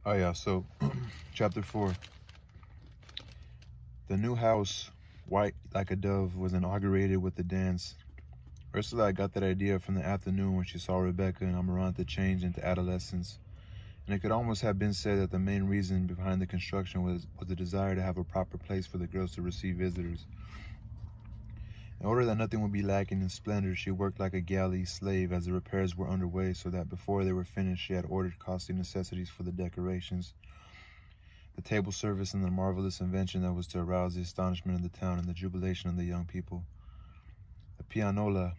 Oh yeah, so chapter 4. The new house, white like a dove, was inaugurated with the dance. Ursula got that idea from the afternoon when she saw Rebecca and Amaranta change into adolescence, and it could almost have been said that the main reason behind the construction was the desire to have a proper place for the girls to receive visitors. In order that nothing would be lacking in splendor, she worked like a galley slave as the repairs were underway, so that before they were finished, she had ordered costly necessities for the decorations, the table service, and the marvelous invention that was to arouse the astonishment of the town and the jubilation of the young people. The pianola.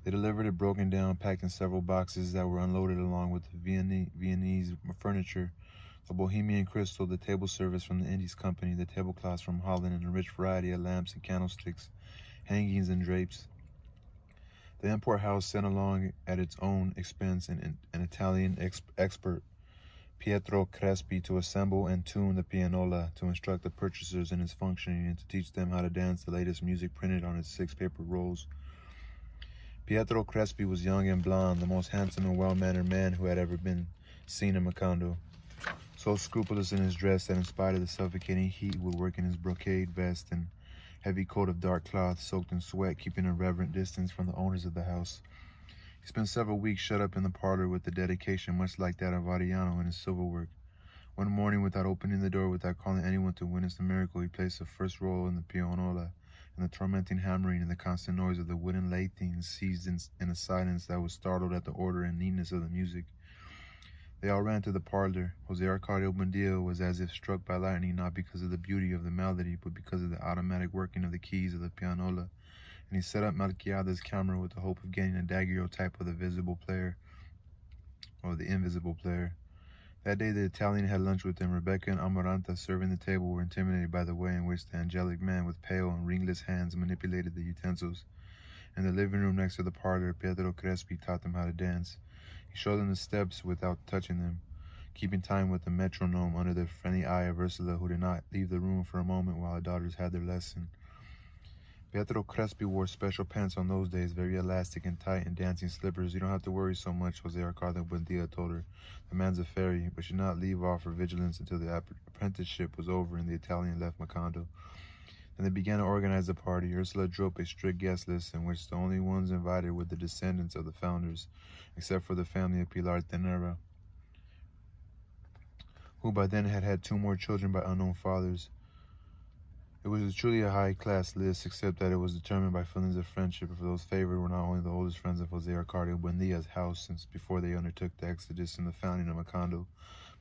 They delivered it broken down, packed in several boxes that were unloaded along with the Viennese furniture, the Bohemian crystal, the table service from the Indies Company, the tablecloths from Holland, and a rich variety of lamps and candlesticks, hangings and drapes. The import house sent along at its own expense an Italian expert, Pietro Crespi, to assemble and tune the pianola, to instruct the purchasers in its functioning, and to teach them how to dance the latest music printed on its 6 paper rolls. Pietro Crespi was young and blond, the most handsome and well-mannered man who had ever been seen in Macondo. So scrupulous in his dress that in spite of the suffocating heat would work in his brocade vest and heavy coat of dark cloth soaked in sweat, keeping a reverent distance from the owners of the house. He spent several weeks shut up in the parlor with a dedication much like that of Ariano in his silverwork. One morning, without opening the door, without calling anyone to witness the miracle, he placed the first roll in the pianola, and the tormenting hammering and the constant noise of the wooden lathes ceased in a silence that was startled at the order and neatness of the music. They all ran to the parlor. Jose Arcadio Buendia was as if struck by lightning, not because of the beauty of the melody, but because of the automatic working of the keys of the pianola, and he set up Melquiada's camera with the hope of getting a daguerreotype of the visible player, or the invisible player. That day the Italian had lunch with him. Rebecca and Amaranta, serving the table, were intimidated by the way in which the angelic man with pale and ringless hands manipulated the utensils. In the living room next to the parlor, Pietro Crespi taught them how to dance. He showed them the steps without touching them, keeping time with the metronome under the friendly eye of Ursula, who did not leave the room for a moment while her daughters had their lesson. Pietro Crespi wore special pants on those days, very elastic and tight, and dancing slippers. "You don't have to worry so much," Jose Arcadio Buendia told her. "The man's a fairy, but should not leave off her vigilance until the apprenticeship was over and the Italian left Macondo." Then they began to organize the party. Ursula drew up a strict guest list in which the only ones invited were the descendants of the founders, except for the family of Pilar Tenera, who by then had had 2 more children by unknown fathers. It was truly a high-class list, except that it was determined by feelings of friendship, for those favored were not only the oldest friends of Jose Arcadio Buendia's house since before they undertook the exodus and the founding of Macondo,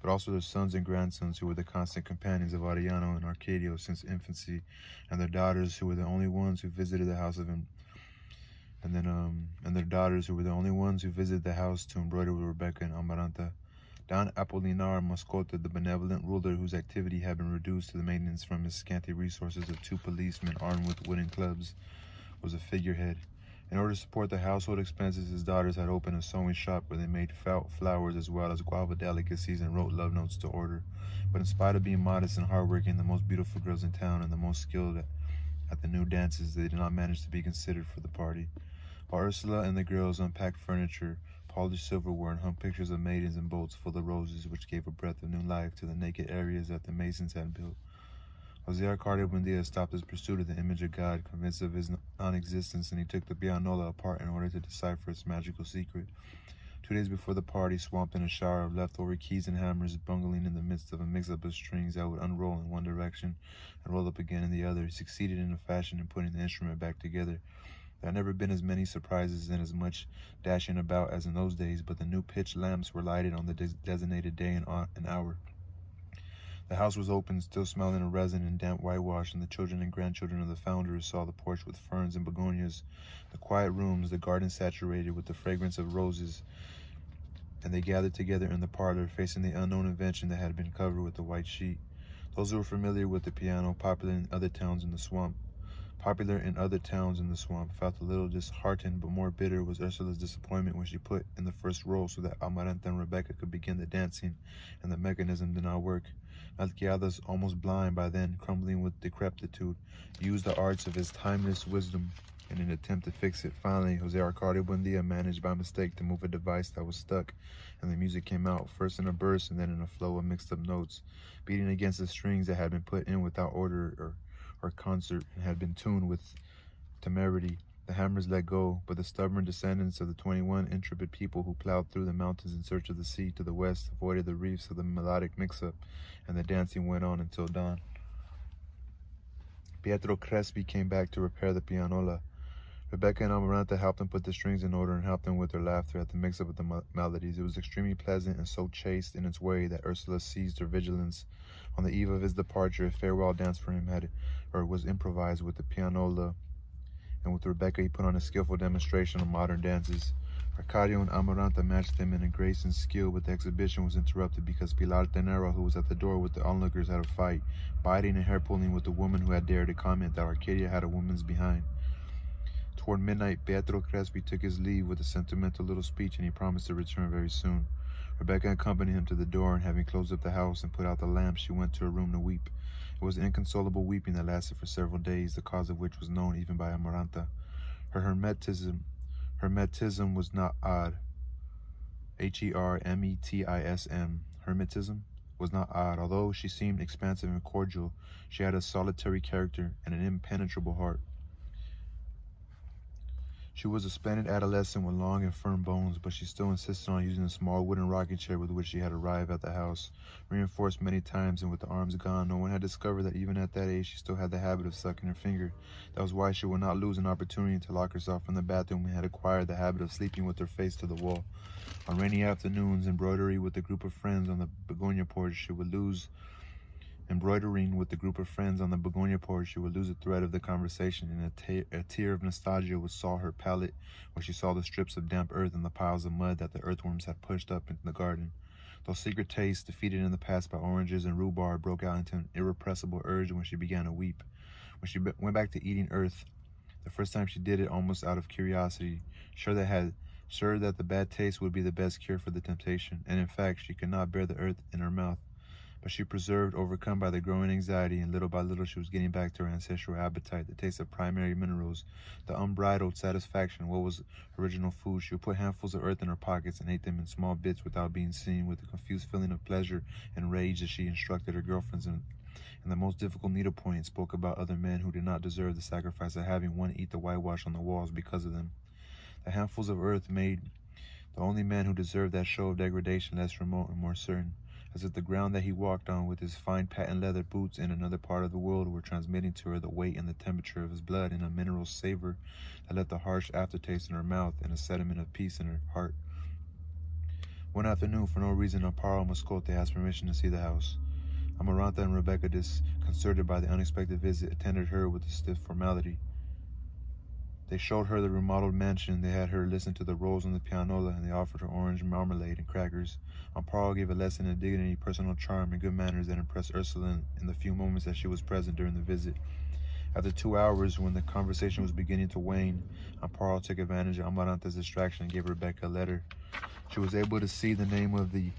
but also their sons and grandsons, who were the constant companions of Ariano and Arcadio since infancy, and their daughters, who were the only ones who visited the house to embroider with Rebecca and Amaranta. Don Apolinar Moscota, the benevolent ruler whose activity had been reduced to the maintenance from his scanty resources of 2 policemen armed with wooden clubs, was a figurehead. In order to support the household expenses, his daughters had opened a sewing shop where they made flowers as well as guava delicacies and wrote love notes to order. But in spite of being modest and hardworking, the most beautiful girls in town and the most skilled at the new dances, they did not manage to be considered for the party. While Ursula and the girls unpacked furniture, polished silverware, and hung pictures of maidens and boats full of roses, which gave a breath of new life to the naked areas that the masons had built, Jose Arcadio Buendia stopped his pursuit of the image of God, convinced of his non-existence, and he took the pianola apart in order to decipher its magical secret. 2 days before the party, swamped in a shower of leftover keys and hammers, bungling in the midst of a mix-up of strings that would unroll in one direction and roll up again in the other, he succeeded in a fashion in putting the instrument back together. There had never been as many surprises and as much dashing about as in those days, but the new pitch lamps were lighted on the designated day and hour. The house was open, still smelling of resin and damp whitewash, and the children and grandchildren of the founders saw the porch with ferns and begonias, the quiet rooms, the garden saturated with the fragrance of roses, and they gathered together in the parlor, facing the unknown invention that had been covered with a white sheet. Those who were familiar with the piano, popular in other towns in the swamp, felt a little disheartened, but more bitter was Ursula's disappointment when she put in the first roll so that Amaranta and Rebecca could begin the dancing, and the mechanism did not work. Melquiades, almost blind by then, crumbling with decrepitude, used the arts of his timeless wisdom in an attempt to fix it. Finally, Jose Arcadio Buendia managed by mistake to move a device that was stuck, and the music came out, first in a burst and then in a flow of mixed-up notes, beating against the strings that had been put in without order or concert and had been tuned with temerity. The hammers let go, but the stubborn descendants of the 21 intrepid people who plowed through the mountains in search of the sea to the west avoided the reefs of the melodic mix-up, and the dancing went on until dawn. Pietro Crespi came back to repair the pianola. Rebecca and Amaranta helped him put the strings in order and helped him with their laughter at the mix-up of the melodies. It was extremely pleasant and so chaste in its way that Ursula seized her vigilance. On the eve of his departure, a farewell dance for him was improvised with the pianola, and with Rebecca he put on a skillful demonstration of modern dances. Arcadio and Amaranta matched them in a grace and skill, but the exhibition was interrupted because Pilar Tenero, who was at the door with the onlookers, had a fight, biting and hair-pulling with the woman who had dared to comment that Arcadia had a woman's behind. Toward midnight, Pietro Crespi took his leave with a sentimental little speech, and he promised to return very soon. Rebecca accompanied him to the door, and having closed up the house and put out the lamp, she went to her room to weep. It was inconsolable weeping that lasted for several days, the cause of which was known even by Amaranta. Her hermetism was not odd. Hermetism. Hermetism was not odd. Although she seemed expansive and cordial, she had a solitary character and an impenetrable heart. She was a splendid adolescent with long and firm bones, but she still insisted on using the small wooden rocking chair with which she had arrived at the house. Reinforced many times and with the arms gone, no one had discovered that even at that age she still had the habit of sucking her finger. That was why she would not lose an opportunity to lock herself in the bathroom and had acquired the habit of sleeping with her face to the wall. On rainy afternoons, embroidering with a group of friends on the begonia porch, she would lose the thread of the conversation, and a tear of nostalgia would saw her palate when she saw the strips of damp earth and the piles of mud that the earthworms had pushed up into the garden. Those secret tastes, defeated in the past by oranges and rhubarb, broke out into an irrepressible urge when she began to weep. When she went back to eating earth, the first time she did it almost out of curiosity, sure that the bad taste would be the best cure for the temptation, and in fact she could not bear the earth in her mouth. But she persevered, overcome by the growing anxiety, and little by little she was getting back to her ancestral appetite, the taste of primary minerals, the unbridled satisfaction of what was original food. She would put handfuls of earth in her pockets and ate them in small bits without being seen, with a confused feeling of pleasure and rage as she instructed her girlfriends in the most difficult needlepoint and spoke about other men who did not deserve the sacrifice of having one eat the whitewash on the walls because of them. The handfuls of earth made the only man who deserved that show of degradation less remote and more certain, as if the ground that he walked on with his fine patent leather boots in another part of the world were transmitting to her the weight and the temperature of his blood in a mineral savor that left a harsh aftertaste in her mouth and a sediment of peace in her heart. One afternoon, for no reason, Amparo Moscote asked permission to see the house. Amaranta and Rebecca, disconcerted by the unexpected visit, attended her with a stiff formality. They showed her the remodeled mansion, they had her listen to the rolls on the pianola, and they offered her orange marmalade and crackers. Amparo gave a lesson in dignity, personal charm, and good manners that impressed Ursula in the few moments that she was present during the visit. After 2 hours, when the conversation was beginning to wane, Amparo took advantage of Amaranta's distraction and gave Rebecca a letter. She was able to see the name of the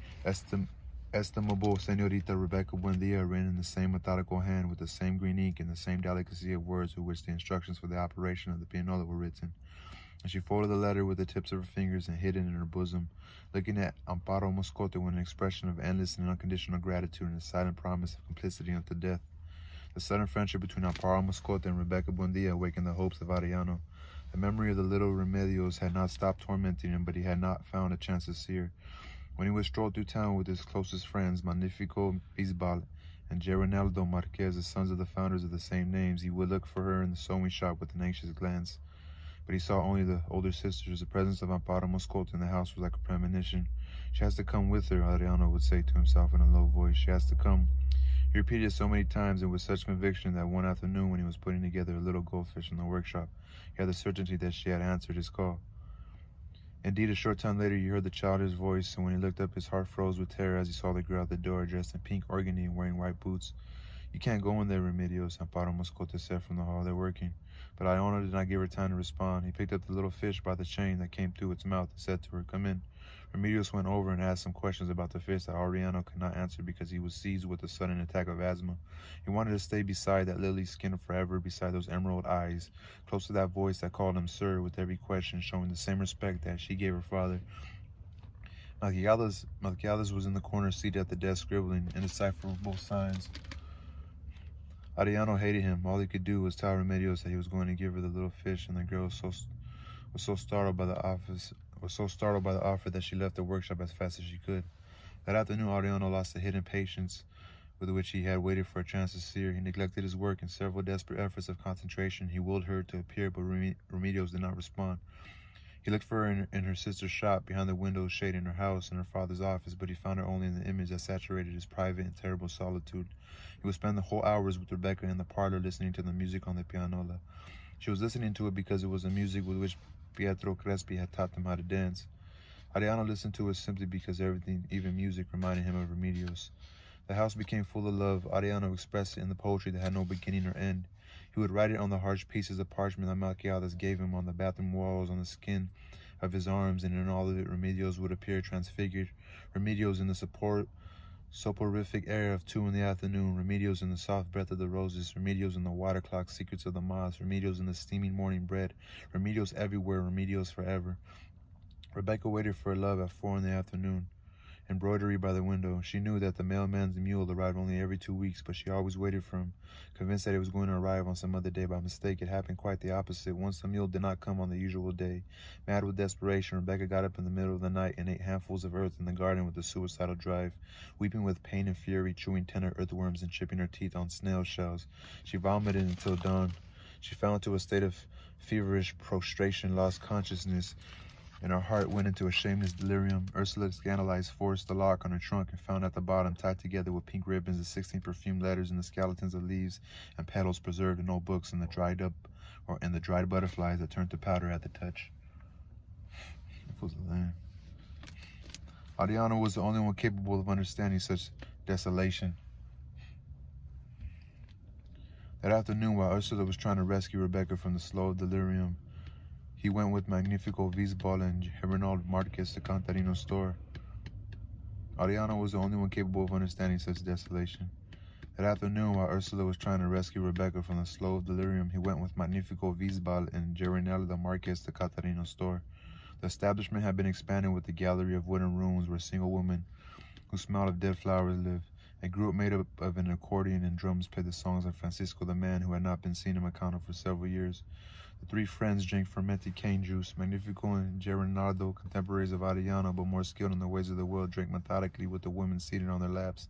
estimable Señorita Rebecca Buendia written in the same methodical hand with the same green ink and the same delicacy of words with which the instructions for the operation of the pianola were written. And she folded the letter with the tips of her fingers and hid it in her bosom, looking at Amparo Moscote with an expression of endless and unconditional gratitude and a silent promise of complicity unto death. The sudden friendship between Amparo Moscote and Rebecca Buendia awakened the hopes of Arellano. The memory of the little Remedios had not stopped tormenting him, but he had not found a chance to see her. When he would stroll through town with his closest friends, Magnifico Bisbal and Geronaldo Marquez, the sons of the founders of the same names, he would look for her in the sewing shop with an anxious glance. But he saw only the older sisters. The presence of Amparo Moscote in the house was like a premonition. She has to come with her, Adriano would say to himself in a low voice. She has to come. He repeated it so many times and with such conviction that one afternoon when he was putting together a little goldfish in the workshop, he had the certainty that she had answered his call. Indeed, a short time later, he heard the childish voice, and when he looked up, his heart froze with terror as he saw the girl at the door, dressed in pink organdie and wearing white boots. "You can't go in there, Remedios," Amparo Moscote said from the hall. "They're working." But Iona did not give her time to respond. He picked up the little fish by the chain that came through its mouth and said to her, "Come in." Remedios went over and asked some questions about the fish that Ariano could not answer because he was seized with a sudden attack of asthma. He wanted to stay beside that lily skin forever, beside those emerald eyes, close to that voice that called him sir with every question, showing the same respect that she gave her father. Melquiades was in the corner seated at the desk scribbling indecipherable signs. Ariano hated him. All he could do was tell Remedios that he was going to give her the little fish, and the girl was so startled by the offer that she left the workshop as fast as she could. That afternoon, Ariano lost the hidden patience with which he had waited for a chance to see her. He neglected his work. In several desperate efforts of concentration, he willed her to appear, but Remedios did not respond. He looked for her in her sister's shop, behind the window shade in her house, in her father's office, but he found her only in the image that saturated his private and terrible solitude. He would spend the whole hours with Rebecca in the parlor listening to the music on the pianola. She was listening to it because it was the music with which Pietro Crespi had taught them how to dance. Ariano listened to it simply because everything, even music, reminded him of Remedios. The house became full of love. Ariano expressed it in the poetry that had no beginning or end. He would write it on the harsh pieces of parchment that Melquiades gave him, on the bathroom walls, on the skin of his arms, and in all of it Remedios would appear transfigured. Remedios in the soporific air of 2 in the afternoon, Remedios in the soft breath of the roses, Remedios in the water clock secrets of the moths, Remedios in the steaming morning bread, Remedios everywhere, Remedios forever. Rebecca waited for her love at 4 in the afternoon. Embroidery by the window. She knew that the mailman's mule arrived only every 2 weeks, but she always waited for him, convinced that it was going to arrive on some other day. By mistake, it happened quite the opposite. Once the mule did not come on the usual day. Mad with desperation, Rebecca got up in the middle of the night and ate handfuls of earth in the garden with a suicidal drive, weeping with pain and fury, chewing tender earthworms and chipping her teeth on snail shells. She vomited until dawn. She fell into a state of feverish prostration, lost consciousness, and her heart went into a shameless delirium. Ursula, scandalized, forced the lock on her trunk and found at the bottom, tied together with pink ribbons, the 16 perfumed letters and the skeletons of leaves and petals preserved in old books, and the dried butterflies that turned to powder at the touch. It was the land. Ariano was the only one capable of understanding such desolation. That afternoon, while Ursula was trying to rescue Rebecca from the slow delirium, he went with Magnifico Visbal and Gabriel Marquez to Cantarino's store. Ariano was the only one capable of understanding such desolation. That afternoon, while Ursula was trying to rescue Rebecca from the slow delirium, he went with Magnifico Visbal and Gabriel Marquez to Cantarino's store. The establishment had been expanded with a gallery of wooden rooms where single women who smelled of dead flowers lived. A group made up of an accordion and drums played the songs of Francisco the man who had not been seen in Meccano for several years. The 3 friends drank fermented cane juice. Magnifico and Geronardo, contemporaries of Ariano but more skilled in the ways of the world, drank methodically with the women seated on their laps.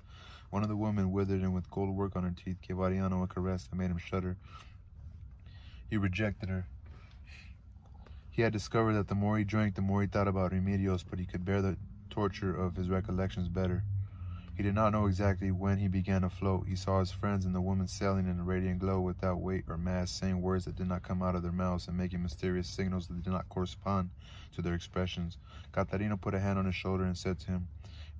One of the women, withered and with gold work on her teeth, gave Ariano a caress that made him shudder. He rejected her. He had discovered that the more he drank, the more he thought about Remedios, but he could bear the torture of his recollections better. He did not know exactly when he began to float. He saw his friends and the woman sailing in a radiant glow without weight or mass, saying words that did not come out of their mouths and making mysterious signals that did not correspond to their expressions. Catarino put a hand on his shoulder and said to him,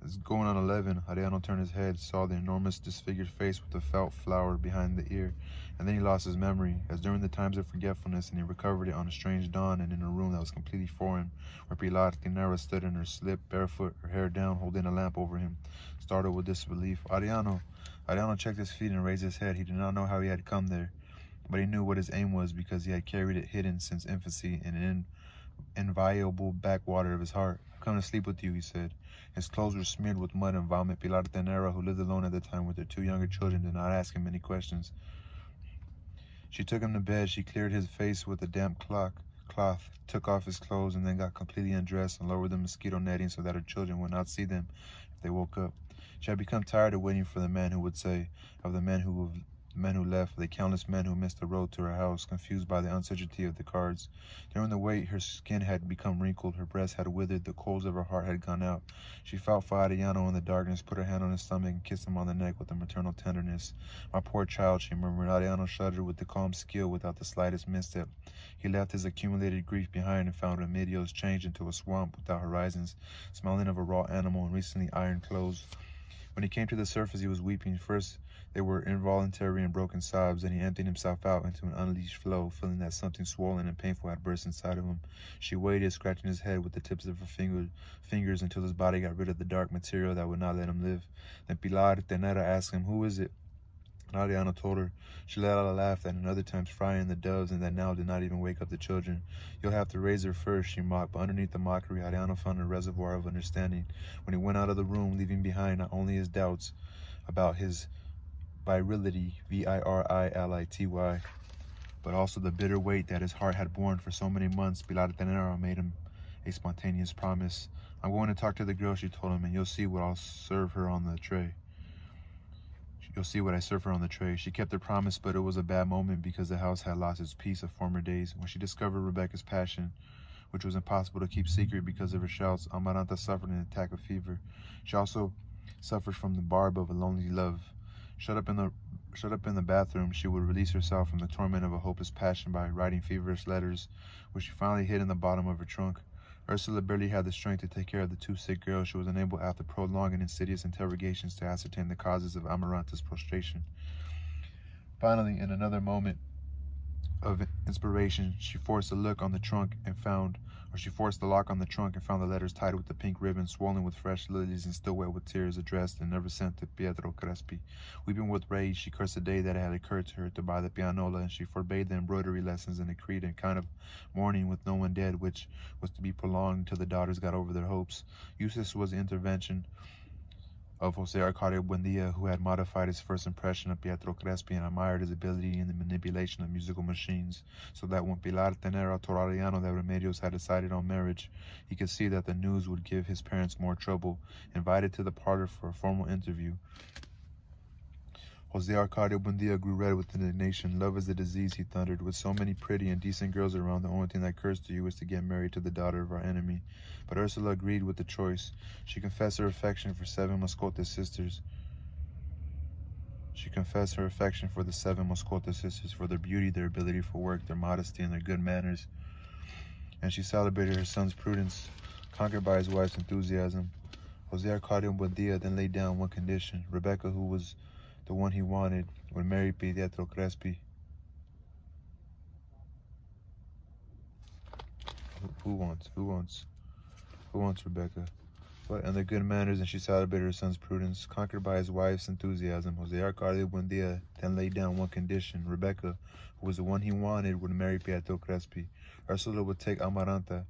"It's going on 11. Ariano turned his head, saw the enormous disfigured face with the felt flower behind the ear, and then he lost his memory, as during the times of forgetfulness, and he recovered it on a strange dawn and in a room that was completely foreign, where Pilar Tinera stood in her slip, barefoot, her hair down, holding a lamp over him. Startled with disbelief, Ariano checked his feet and raised his head. He did not know how he had come there, but he knew what his aim was because he had carried it hidden since infancy in an inviolable backwater of his heart. "I've come to sleep with you," he said. His clothes were smeared with mud and vomit. Pilar Tenera, who lived alone at the time with her 2 younger children, did not ask him any questions. She took him to bed. She cleared his face with a damp cloth, took off his clothes, and then got completely undressed and lowered the mosquito netting so that her children would not see them if they woke up. She had become tired of waiting for the man who would say, of the men who left, the countless men who missed the road to her house, confused by the uncertainty of the cards. During the wait, her skin had become wrinkled, her breast had withered, the coals of her heart had gone out. She felt for Ariano in the darkness, put her hand on his stomach, and kissed him on the neck with a maternal tenderness. "My poor child," she murmured. Ariano shuddered with the calm skill without the slightest misstep. He left his accumulated grief behind and found Remedios changed into a swamp without horizons, smelling of a raw animal and recently ironed clothes. When he came to the surface, he was weeping. First, they were involuntary and broken sobs, and he emptied himself out into an unleashed flow, feeling that something swollen and painful had burst inside of him. She waited, scratching his head with the tips of her fingers until his body got rid of the dark material that would not let him live. Then Pilar Tenera asked him, "Who is it?" Ariano told her. She let out a laugh that in other times frying the doves and that now did not even wake up the children. "You'll have to raise her first," she mocked, but underneath the mockery, Ariano found a reservoir of understanding. When he went out of the room, leaving behind not only his doubts about his virility, virility, but also the bitter weight that his heart had borne for so many months, Pilar Tenera made him a spontaneous promise. "I'm going to talk to the girl," she told him, "and you'll see what I'll serve her on the tray. You'll see what I serve her on the tray." She kept her promise, but it was a bad moment because the house had lost its peace of former days. When she discovered Rebecca's passion, which was impossible to keep secret because of her shouts, Amaranta suffered an attack of fever. She also suffered from the barb of a lonely love. Shut up in the bathroom, she would release herself from the torment of a hopeless passion by writing feverish letters, which she finally hid in the bottom of her trunk. Ursula barely had the strength to take care of the two sick girls. She was unable, after prolonged and insidious interrogations, to ascertain the causes of Amaranta's prostration. Finally, in another moment of inspiration, she forced the lock on the trunk and found the letters tied with the pink ribbon, swollen with fresh lilies and still wet with tears, addressed and never sent to Pietro Crespi. Weeping with rage, she cursed the day that it had occurred to her to buy the pianola, and she forbade the embroidery lessons and decreed a kind of mourning with no one dead, which was to be prolonged until the daughters got over their hopes. Useless was the intervention of Jose Arcadio Buendia, who had modified his first impression of Pietro Crespi and admired his ability in the manipulation of musical machines, so that when Pilar Tenera told Ariano that Remedios had decided on marriage, he could see that the news would give his parents more trouble. Invited to the parlor for a formal interview, Jose Arcadio Buendia grew red with indignation. "Love is a disease," he thundered. "With so many pretty and decent girls around, the only thing that occurs to you is to get married to the daughter of our enemy." But Ursula agreed with the choice. She confessed her affection for the 7 Moscote sisters, for their beauty, their ability for work, their modesty, and their good manners. And she celebrated her son's prudence, conquered by his wife's enthusiasm. Jose Arcadio Buendia then laid down one condition. Rebecca, who was the one he wanted, would marry Pietro Crespi. Who wants Rebecca? And their good manners, and she celebrated her son's prudence. Conquered by his wife's enthusiasm, Jose Arcadio Buendia then laid down one condition. Rebecca, who was the one he wanted, would marry Pietro Crespi. Ursula would take Amaranta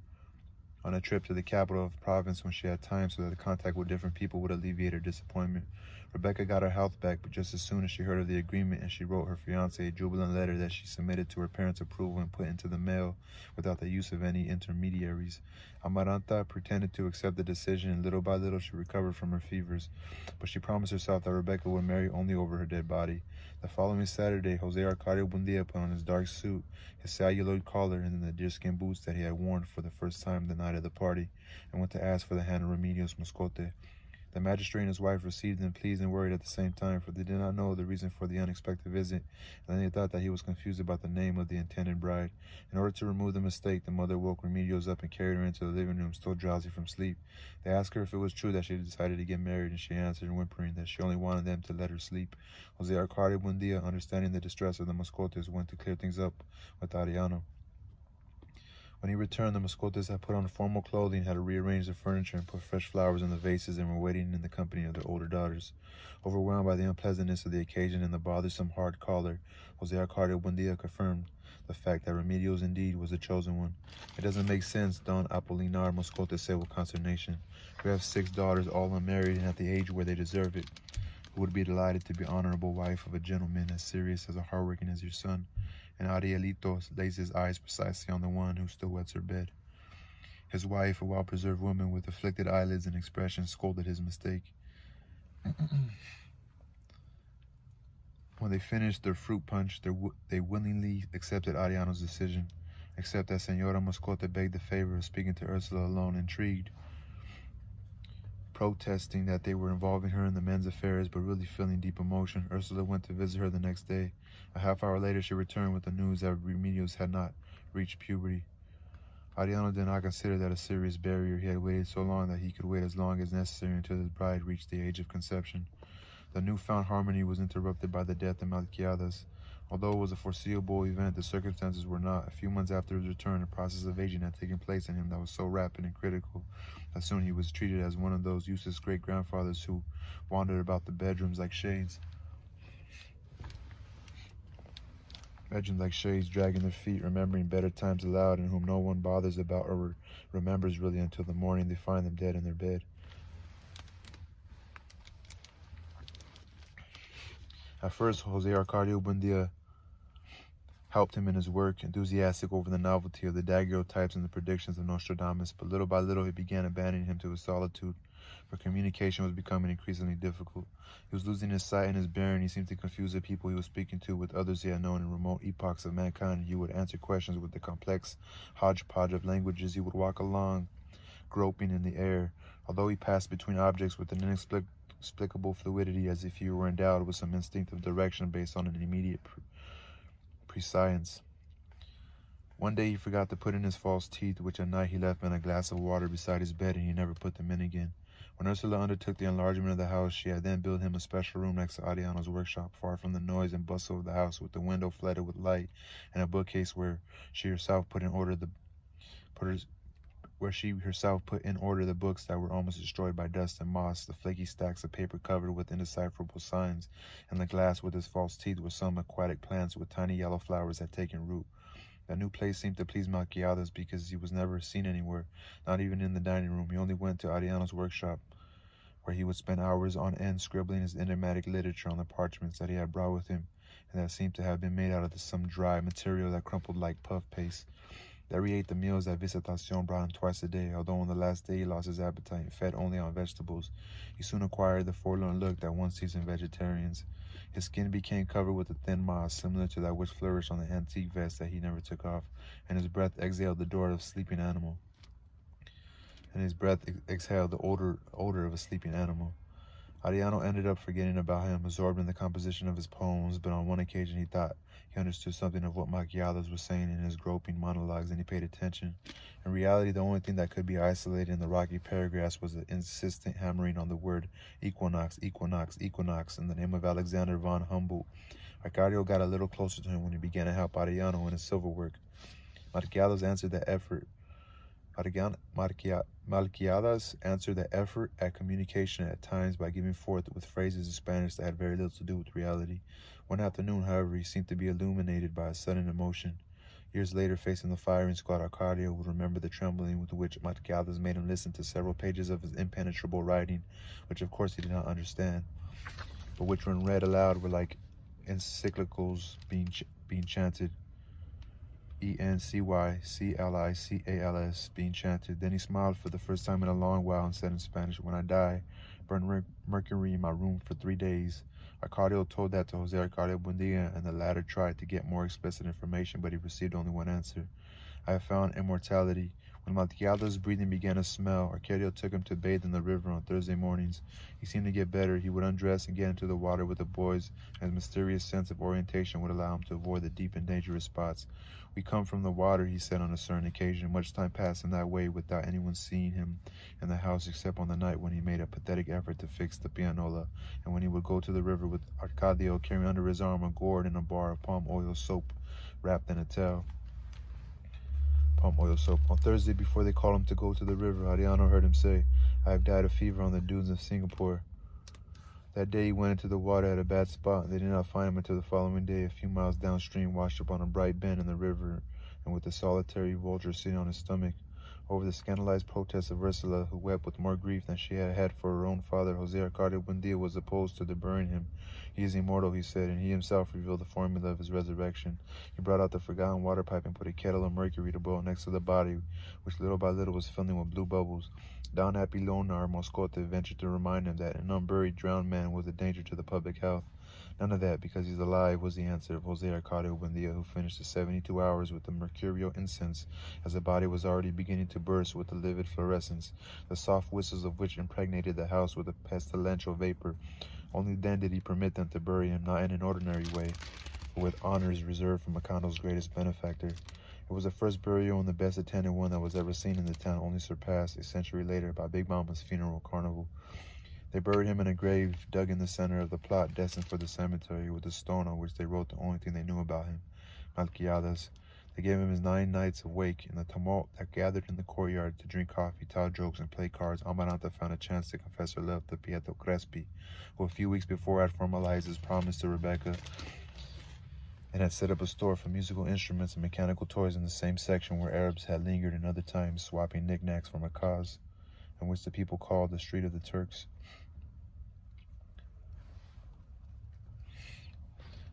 on a trip to the capital of the province when she had time, so that the contact with different people would alleviate her disappointment. Rebecca got her health back, but just as soon as she heard of the agreement, and she wrote her fiancé a jubilant letter that she submitted to her parents' approval and put into the mail without the use of any intermediaries. Amaranta pretended to accept the decision, and little by little she recovered from her fevers, but she promised herself that Rebecca would marry only over her dead body. The following Saturday, Jose Arcadio Buendia put on his dark suit, his celluloid collar, and the deerskin boots that he had worn for the first time the night of the party, and went to ask for the hand of Remedios Moscote. The magistrate and his wife received him, pleased and worried at the same time, for they did not know the reason for the unexpected visit, and they thought that he was confused about the name of the intended bride. In order to remove the mistake, the mother woke Remedios up and carried her into the living room, still drowsy from sleep. They asked her if it was true that she had decided to get married, and she answered, whimpering, that she only wanted them to let her sleep. Jose Arcadio Buendia, understanding the distress of the Moscotes, went to clear things up with Ariano. When he returned, the Moscotes had put on formal clothing, had rearranged the furniture, and put fresh flowers in the vases, and were waiting in the company of their older daughters. Overwhelmed by the unpleasantness of the occasion and the bothersome hard collar, Jose Arcadio Buendia confirmed the fact that Remedios indeed was the chosen one. "It doesn't make sense," Don Apolinar Moscote said with consternation. "We have 6 daughters, all unmarried and at the age where they deserve it, who would be delighted to be honorable wife of a gentleman as serious as hardworking as your son." And Arielito lays his eyes precisely on the one who still wets her bed. His wife, a well-preserved woman with afflicted eyelids and expression, scolded his mistake. When they finished their fruit punch, they willingly accepted Ariano's decision, except that Senora Moscote begged the favor of speaking to Ursula alone, intrigued, protesting that they were involving her in the men's affairs, but really feeling deep emotion. Ursula went to visit her the next day. A half hour later, she returned with the news that Remedios had not reached puberty. Ariano did not consider that a serious barrier. He had waited so long that he could wait as long as necessary until his bride reached the age of conception. The newfound harmony was interrupted by the death of Melquiades. Although it was a foreseeable event, the circumstances were not. A few months after his return, a process of aging had taken place in him that was so rapid and critical that soon he was treated as one of those useless great-grandfathers who wandered about the bedrooms like shades. Dragging their feet, remembering better times aloud, and whom no one bothers about or remembers really until the morning they find them dead in their bed. At first, Jose Arcadio Buendia helped him in his work, enthusiastic over the novelty of the daguerreotypes and the predictions of Nostradamus, but little by little he began abandoning him to his solitude, for communication was becoming increasingly difficult. He was losing his sight and his bearing. He seemed to confuse the people he was speaking to with others he had known in remote epochs of mankind. He would answer questions with the complex hodgepodge of languages. He would walk along, groping in the air, although he passed between objects with an inexplicable fluidity, as if he were endowed with some instinctive direction based on an immediate prescience. One day he forgot to put in his false teeth, which at night he left in a glass of water beside his bed, and he never put them in again. When Ursula undertook the enlargement of the house, she had then built him a special room next to Ariano's workshop, far from the noise and bustle of the house, with the window flooded with light, and a bookcase where she herself put in order the books that were almost destroyed by dust and moss, the flaky stacks of paper covered with indecipherable signs, and the glass with its false teeth where some aquatic plants with tiny yellow flowers had taken root. That new place seemed to please Melquiades because he was never seen anywhere, not even in the dining room. He only went to Ariano's workshop, where he would spend hours on end scribbling his enigmatic literature on the parchments that he had brought with him, and that seemed to have been made out of some dry material that crumpled like puff paste. There he ate the meals that Visitacion brought him twice a day, although on the last day he lost his appetite and fed only on vegetables. He soon acquired the forlorn look that one sees in vegetarians. His skin became covered with a thin moss, similar to that which flourished on the antique vest that he never took off, and his breath exhaled the odor of a sleeping animal. Ariano ended up forgetting about him, absorbed in the composition of his poems, but on one occasion he thought he understood something of what Melquiades was saying in his groping monologues, and he paid attention. In reality, the only thing that could be isolated in the rocky paragraphs was the insistent hammering on the word equinox, equinox, equinox, in the name of Alexander von Humboldt. Arcadio got a little closer to him when he began to help Ariano in his silver work. Melquiades answered the effort at communication at times by giving forth with phrases in Spanish that had very little to do with reality. One afternoon, however, he seemed to be illuminated by a sudden emotion. Years later, facing the firing squad, Arcadio would remember the trembling with which Melquiades made him listen to several pages of his impenetrable writing, which of course he did not understand, but which when read aloud were like encyclicals being chanted. ENCYCLICALS, being chanted. Then he smiled for the first time in a long while and said in Spanish, "When I die, burn mercury in my room for 3 days." Arcadio told that to Jose Arcadio Buendia, and the latter tried to get more explicit information, but he received only one answer: "I have found immortality." When Melquiades' breathing began to smell, Arcadio took him to bathe in the river on Thursday mornings. He seemed to get better. He would undress and get into the water with the boys, and his mysterious sense of orientation would allow him to avoid the deep and dangerous spots. "We come from the water," he said on a certain occasion. Much time passed in that way without anyone seeing him in the house, except on the night when he made a pathetic effort to fix the pianola, and when he would go to the river with Arcadio carrying under his arm a gourd and a bar of palm oil soap wrapped in a towel. On Thursday, before they called him to go to the river, Ariano heard him say, "I have died of fever on the dunes of Singapore." That day he went into the water at a bad spot, and they did not find him until the following day, a few miles downstream, washed up on a bright bend in the river, and with a solitary vulture sitting on his stomach. Over the scandalized protests of Ursula, who wept with more grief than she had had for her own father, Jose Arcadio Buendia was opposed to the burying him. "He is immortal," he said, and he himself revealed the formula of his resurrection. He brought out the forgotten water pipe and put a kettle of mercury to boil next to the body, which little by little was filling with blue bubbles. Down at Pilona, Moscote ventured to remind him that an unburied, drowned man was a danger to the public health. "None of that, because he's alive," was the answer of Jose Arcadio Buendia, who finished the 72 hours with the mercurial incense, as the body was already beginning to burst with the livid fluorescence, the soft whistles of which impregnated the house with a pestilential vapor. Only then did he permit them to bury him, not in an ordinary way, but with honors reserved for Macando's greatest benefactor. It was the first burial and the best attended one that was ever seen in the town, only surpassed a century later by Big Mama's funeral carnival. They buried him in a grave dug in the center of the plot destined for the cemetery, with a stone on which they wrote the only thing they knew about him, Malquiadas. They gave him his 9 nights of wake. In the tumult that gathered in the courtyard to drink coffee, tell jokes, and play cards, Amaranta found a chance to confess her love to Pietro Crespi, who a few weeks before had formalized his promise to Rebecca and had set up a store for musical instruments and mechanical toys in the same section where Arabs had lingered in other times, swapping knickknacks for macaz, and which the people called the Street of the Turks.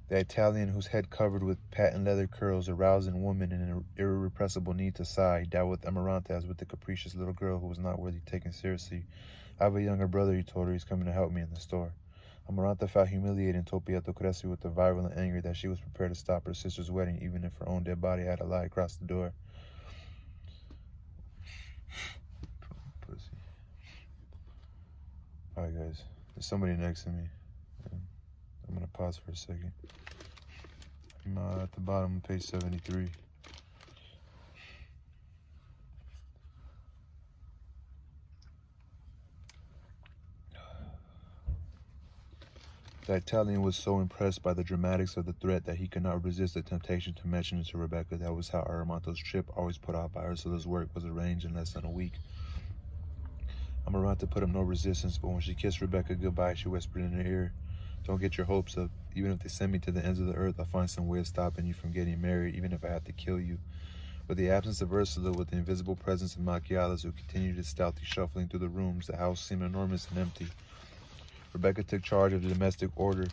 The Italian, whose head covered with patent leather curls aroused in woman an irrepressible need to sigh, dealt with Amaranta as with the capricious little girl who was not worthy taken seriously. I have a younger brother, he told her. He's coming to help me in the store. Amaranta felt humiliated and told Pietro Crespi with a violent anger that she was prepared to stop her sister's wedding, even if her own dead body had to lie across the door. Pussy. Alright, guys. There's somebody next to me. I'm going to pause for a second. I'm at the bottom of page 73. The Italian was so impressed by the dramatics of the threat that he could not resist the temptation to mention it to Rebecca. That was how Aramanto's trip, always put off by Ursula's work, was arranged in less than a week. Amaranta put up no resistance, but when she kissed Rebecca goodbye, she whispered in her ear, "Don't get your hopes up. Even if they send me to the ends of the earth, I'll find some way of stopping you from getting married, even if I have to kill you." With the absence of Ursula, with the invisible presence of Malquiadas, who continued his stealthy shuffling through the rooms, the house seemed enormous and empty. Rebecca took charge of the domestic order,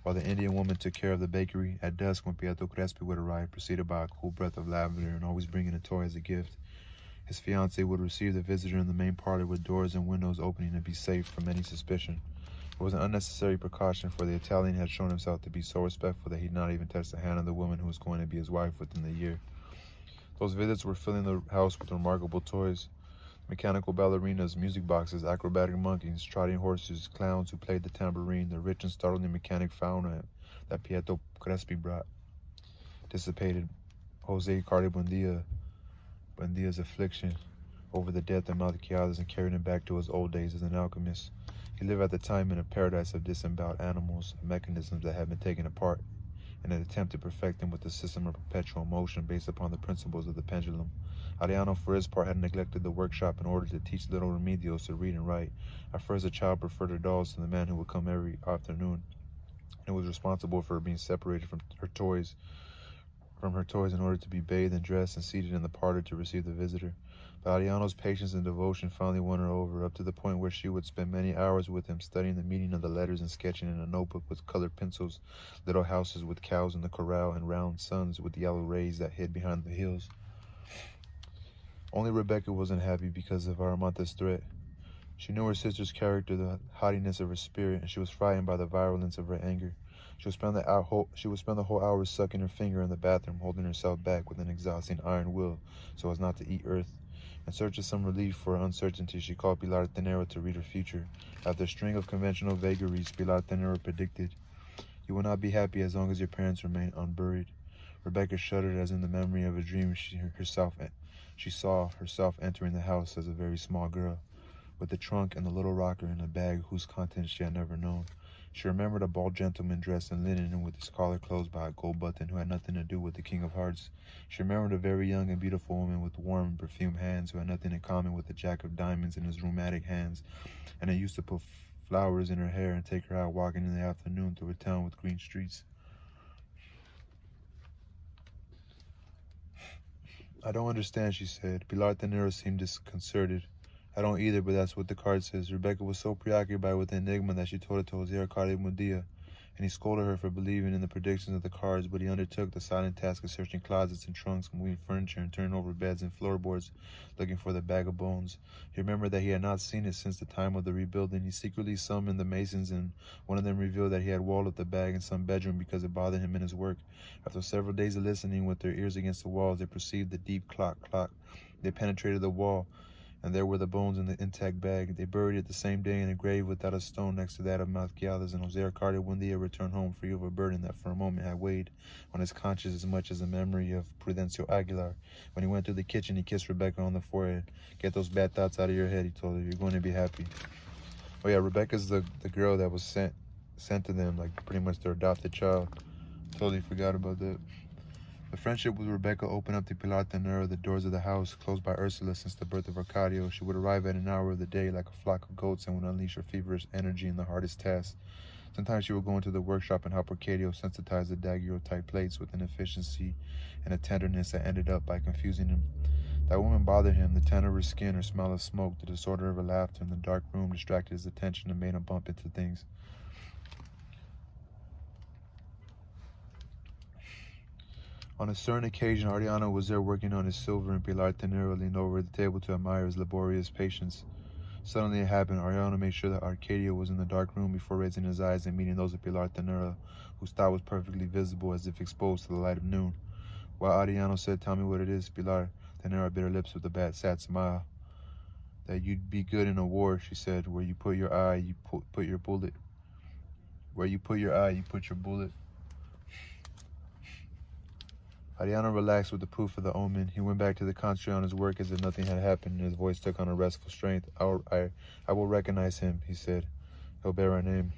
while the Indian woman took care of the bakery. At dusk, when Pietro Crespi would arrive, preceded by a cool breath of lavender and always bringing a toy as a gift, his fiancée would receive the visitor in the main parlor with doors and windows opening to be safe from any suspicion. It was an unnecessary precaution, for the Italian had shown himself to be so respectful that he did not even touch the hand of the woman who was going to be his wife within the year. Those visits were filling the house with remarkable toys. Mechanical ballerinas, music boxes, acrobatic monkeys, trotting horses, clowns who played the tambourine, the rich and startling mechanic fauna that Pietro Crespi brought. Dissipated Jose Buendia's affliction over the death of Malquiadas and carried him back to his old days as an alchemist. He lived at the time in a paradise of disemboweled animals, mechanisms that had been taken apart, in an attempt to perfect them with a system of perpetual motion based upon the principles of the pendulum. Ariano, for his part, had neglected the workshop in order to teach little Remedios to read and write. At first, the child preferred her dolls to the man who would come every afternoon, and was responsible for being separated from her toys in order to be bathed and dressed and seated in the parlor to receive the visitor. But Ariano's patience and devotion finally won her over, up to the point where she would spend many hours with him studying the meaning of the letters and sketching in a notebook with colored pencils, little houses with cows in the corral and round suns with yellow rays that hid behind the hills. Only Rebecca wasn't happy because of Aramanta's threat. She knew her sister's character, the haughtiness of her spirit, and she was frightened by the violence of her anger. She would spend the whole hour sucking her finger in the bathroom, holding herself back with an exhausting iron will so as not to eat earth. In search of some relief for her uncertainty, she called Pilar Tenero to read her future. After a string of conventional vagaries, Pilar Tenero predicted, "You will not be happy as long as your parents remain unburied." Rebecca shuddered as in the memory of a dream she saw herself entering the house as a very small girl, with the trunk and the little rocker in a bag whose contents she had never known. She remembered a bald gentleman dressed in linen and with his collar closed by a gold button who had nothing to do with the King of Hearts. She remembered a very young and beautiful woman with warm and perfumed hands who had nothing in common with the Jack of Diamonds in his rheumatic hands, and who used to put flowers in her hair and take her out walking in the afternoon through a town with green streets. "I don't understand," she said. Pilar Tenero seemed disconcerted. "I don't either, but that's what the card says." Rebecca was so preoccupied with the enigma that she told it to Jose Arcadio Mundia, and he scolded her for believing in the predictions of the cards, but he undertook the silent task of searching closets and trunks, moving furniture and turning over beds and floorboards, looking for the bag of bones. He remembered that he had not seen it since the time of the rebuilding. He secretly summoned the masons, and one of them revealed that he had walled up the bag in some bedroom because it bothered him in his work. After several days of listening with their ears against the walls, they perceived the deep clock. They penetrated the wall, and there were the bones in the intact bag. They buried it the same day in a grave without a stone next to that of Malquiadas, and Jose Arcadio Buendia returned home free of a burden that for a moment had weighed on his conscience as much as the memory of Prudencio Aguilar. When he went to the kitchen, he kissed Rebecca on the forehead. "Get those bad thoughts out of your head," he told her. "You're going to be happy." Oh yeah, Rebecca's the girl that was sent to them, like pretty much their adopted child. Totally forgot about that. The friendship with Rebecca opened up to Pilar Tenero the doors of the house, closed by Ursula since the birth of Arcadio. She would arrive at an hour of the day like a flock of goats and would unleash her feverish energy in the hardest tasks. Sometimes she would go into the workshop and help Arcadio sensitize the daguerreotype plates with an efficiency and a tenderness that ended up by confusing him. That woman bothered him. The tan of her skin, her smell of smoke, the disorder of her laughter in the dark room distracted his attention and made him bump into things. On a certain occasion, Ariano was there working on his silver, and Pilar Tenero leaned over the table to admire his laborious patience. Suddenly it happened. Ariano made sure that Arcadio was in the dark room before raising his eyes and meeting those of Pilar Tenero, whose thought was perfectly visible as if exposed to the light of noon. While Ariano said, "Tell me what it is," Pilar Tenero bit her lips with a bad, sad smile. "That you'd be good in a war," she said. "Where you put your eye, you put your bullet. Where you put your eye, you put your bullet." Ariano relaxed with the proof of the omen. He went back to the concentrate on his work as if nothing had happened, and his voice took on a restful strength. I will recognize him," he said. "He'll bear our name."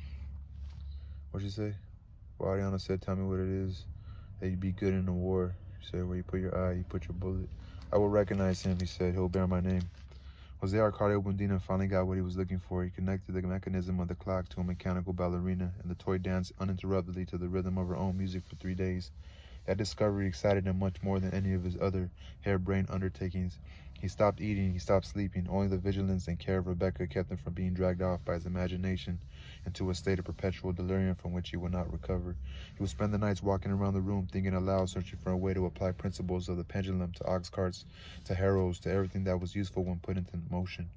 What'd you say? Well, Ariano said, "Tell me what it is. That you'd be good in a war." She said, "Where you put your eye, you put your bullet." "I will recognize him," he said. "He'll bear my name." Jose Arcadio Buendia finally got what he was looking for. He connected the mechanism of the clock to a mechanical ballerina, and the toy danced uninterruptedly to the rhythm of her own music for 3 days. That discovery excited him much more than any of his other harebrained undertakings. He stopped eating, he stopped sleeping. Only the vigilance and care of Rebecca kept him from being dragged off by his imagination into a state of perpetual delirium from which he would not recover. He would spend the nights walking around the room, thinking aloud, searching for a way to apply principles of the pendulum to ox carts, to harrows, to everything that was useful when put into motion.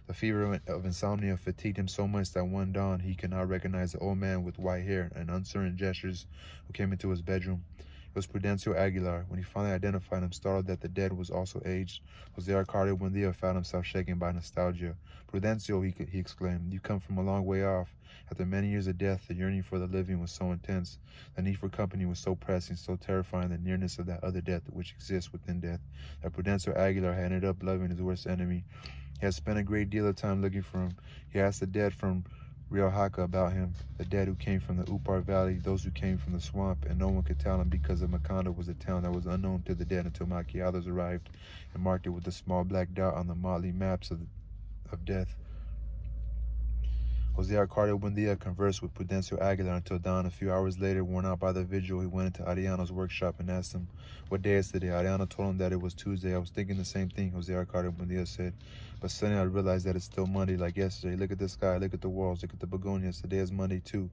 The fever of insomnia fatigued him so much that one dawn he could not recognize the old man with white hair and uncertain gestures who came into his bedroom. It was Prudencio Aguilar. When he finally identified him, startled that the dead was also aged, Jose Arcadio Buendia found himself shaken by nostalgia. "Prudencio," he exclaimed, "you come from a long way off. After many years of death, the yearning for the living was so intense. The need for company was so pressing, so terrifying, the nearness of that other death which exists within death, that Prudencio Aguilar had ended up loving his worst enemy. He had spent a great deal of time looking for him. He asked the dead from Riojaca about him, the dead who came from the Upar Valley, those who came from the swamp, and no one could tell him because of Macondo was a town that was unknown to the dead until Malquiadas arrived and marked it with a small black dot on the motley maps of death." Jose Arcadio Buendia conversed with Prudencio Aguilar until dawn. A few hours later, worn out by the vigil, he went into Ariano's workshop and asked him, "What day is today?" Ariano told him that it was Tuesday. "I was thinking the same thing," Jose Arcadio Buendia said. "But suddenly I realized that it's still Monday, like yesterday. Look at the sky, look at the walls, look at the begonias. Today is Monday too."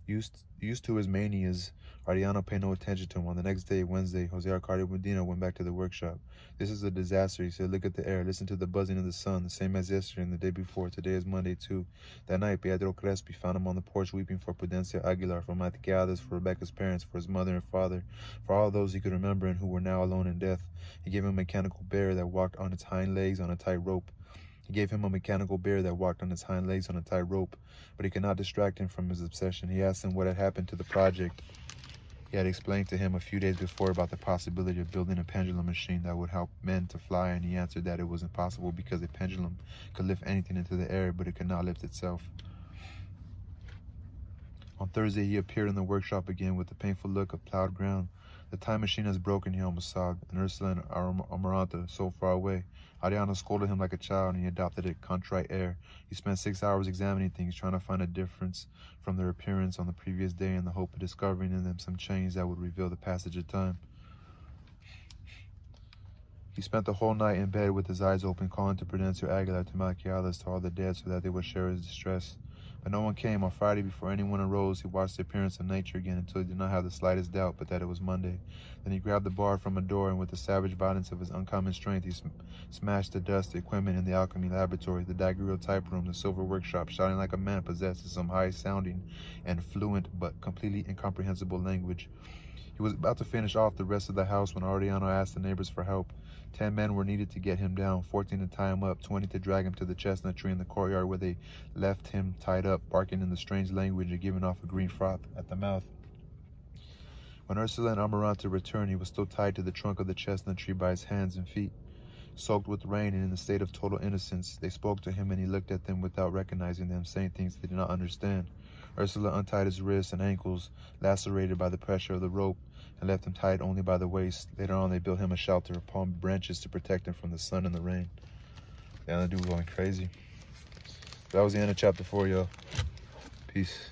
Used to his manias, Ariano paid no attention to him. On the next day, Wednesday, Jose Arcadio Buendia went back to the workshop. "This is a disaster," he said. "Look at the air. Listen to the buzzing of the sun, the same as yesterday and the day before. Today is Monday, too." That night, Pedro Crespi found him on the porch weeping for Prudencio Aguilar, for Malquiadas, for Rebecca's parents, for his mother and father, for all those he could remember and who were now alone in death. He gave him a mechanical bear that walked on its hind legs on a tight rope. But he could not distract him from his obsession. He asked him what had happened to the project. He had explained to him a few days before about the possibility of building a pendulum machine that would help men to fly, and he answered that it was impossible because a pendulum could lift anything into the air, but it could not lift itself. On Thursday, he appeared in the workshop again with the painful look of plowed ground. "The time machine has broken," he almost sobbed, "and Ursula and Amaranta so far away." Ariano scolded him like a child, and he adopted a contrite air. He spent 6 hours examining things, trying to find a difference from their appearance on the previous day in the hope of discovering in them some change that would reveal the passage of time. He spent the whole night in bed with his eyes open, calling to Prudencio Aguilar, to Malquiadas, to all the dead, so that they would share his distress. But no one came. On Friday, before anyone arose, he watched the appearance of nature again until he did not have the slightest doubt but that it was Monday. Then he grabbed the bar from a door, and with the savage violence of his uncommon strength, he smashed to dust the equipment in the alchemy laboratory, the daguerreotype room, the silver workshop, shouting like a man possessed of some high-sounding and fluent but completely incomprehensible language. He was about to finish off the rest of the house when Ariano asked the neighbors for help. 10 men were needed to get him down, 14 to tie him up, 20 to drag him to the chestnut tree in the courtyard where they left him tied up, barking in the strange language and giving off a green froth at the mouth. When Ursula and Amaranta returned, he was still tied to the trunk of the chestnut tree by his hands and feet. Soaked with rain and in a state of total innocence, they spoke to him and he looked at them without recognizing them, saying things they did not understand. Ursula untied his wrists and ankles, lacerated by the pressure of the rope, and left him tied only by the waist. Later on, they built him a shelter of palm branches to protect him from the sun and the rain. Yeah, that dude was going crazy. That was the end of chapter 4, yo. Peace.